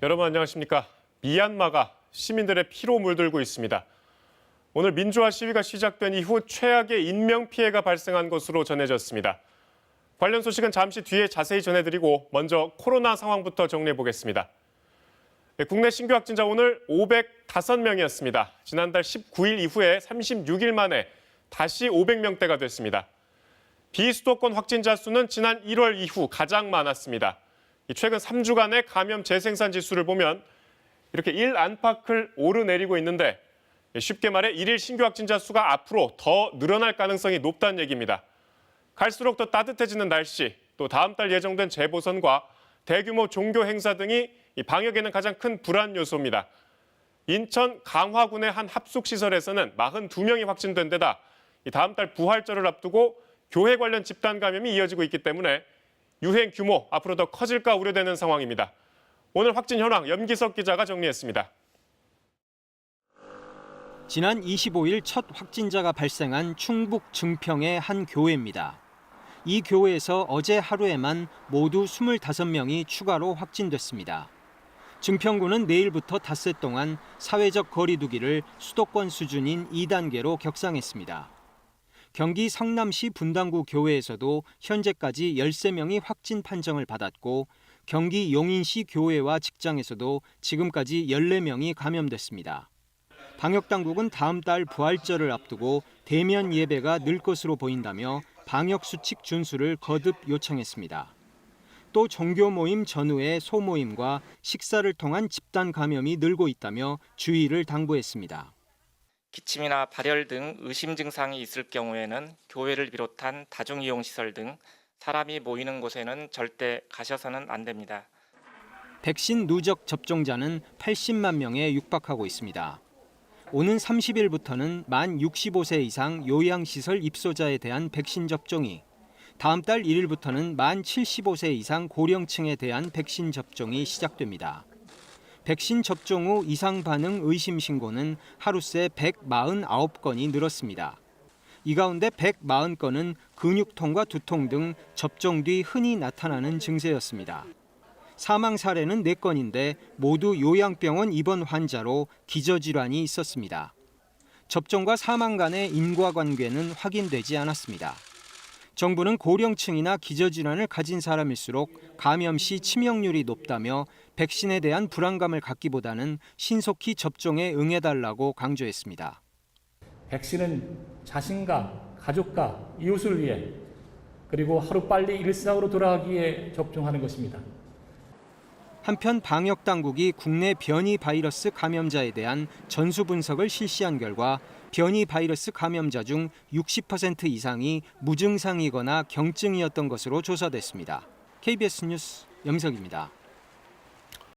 여러분 안녕하십니까? 미얀마가 시민들의 피로 물들고 있습니다. 오늘 민주화 시위가 시작된 이후 최악의 인명피해가 발생한 것으로 전해졌습니다. 관련 소식은 잠시 뒤에 자세히 전해드리고 먼저 코로나 상황부터 정리해보겠습니다. 국내 신규 확진자 오늘 505명이었습니다. 지난달 19일 이후에 36일 만에 다시 500명대가 됐습니다. 비수도권 확진자 수는 지난 1월 이후 가장 많았습니다. 최근 3주간의 감염 재생산 지수를 보면 이렇게 1안팎을 오르내리고 있는데 쉽게 말해 일일 신규 확진자 수가 앞으로 더 늘어날 가능성이 높다는 얘기입니다. 갈수록 더 따뜻해지는 날씨, 또 다음 달 예정된 재보선과 대규모 종교 행사 등이 방역에는 가장 큰 불안 요소입니다. 인천 강화군의 한 합숙시설에서는 42명이 확진된 데다 다음 달 부활절을 앞두고 교회 관련 집단 감염이 이어지고 있기 때문에 유행 규모 앞으로 더 커질까 우려되는 상황입니다. 오늘 확진 현황 염기석 기자가 정리했습니다. 지난 25일 첫 확진자가 발생한 충북 증평의 한 교회입니다. 이 교회에서 어제 하루에만 모두 25명이 추가로 확진됐습니다. 증평구는 내일부터 닷새 동안 사회적 거리 두기를 수도권 수준인 2단계로 격상했습니다. 경기 성남시 분당구 교회에서도 현재까지 13명이 확진 판정을 받았고 경기 용인시 교회와 직장에서도 지금까지 14명이 감염됐습니다. 방역당국은 다음 달 부활절을 앞두고 대면 예배가 늘 것으로 보인다며 방역수칙 준수를 거듭 요청했습니다. 또 종교 모임 전후의 소모임과 식사를 통한 집단 감염이 늘고 있다며 주의를 당부했습니다. 기침이나 발열 등 의심 증상이 있을 경우에는 교회를 비롯한 다중이용시설 등 사람이 모이는 곳에는 절대 가셔서는 안 됩니다. 백신 누적 접종자는 80만 명에 육박하고 있습니다. 오는 30일부터는 만 65세 이상 요양시설 입소자에 대한 백신 접종이, 다음 달 1일부터는 만 75세 이상 고령층에 대한 백신 접종이 시작됩니다. 백신 접종 후 이상 반응 의심 신고는 하루새 149건이 늘었습니다. 이 가운데 140건은 근육통과 두통 등 접종 뒤 흔히 나타나는 증세였습니다. 사망 사례는 4건인데 모두 요양병원 입원 환자로 기저질환이 있었습니다. 접종과 사망 간의 인과관계는 확인되지 않았습니다. 정부는 고령층이나 기저질환을 가진 사람일수록 감염 시 치명률이 높다며 백신에 대한 불안감을 갖기보다는 신속히 접종에 응해달라고 강조했습니다. 백신은 자신과 가족과 이웃을 위해 그리고 하루빨리 일상으로 돌아가기 위해 접종하는 것입니다. 한편 방역당국이 국내 변이 바이러스 감염자에 대한 전수 분석을 실시한 결과 변이 바이러스 감염자 중 60% 이상이 무증상이거나 경증이었던 것으로 조사됐습니다. KBS 뉴스 염석입니다.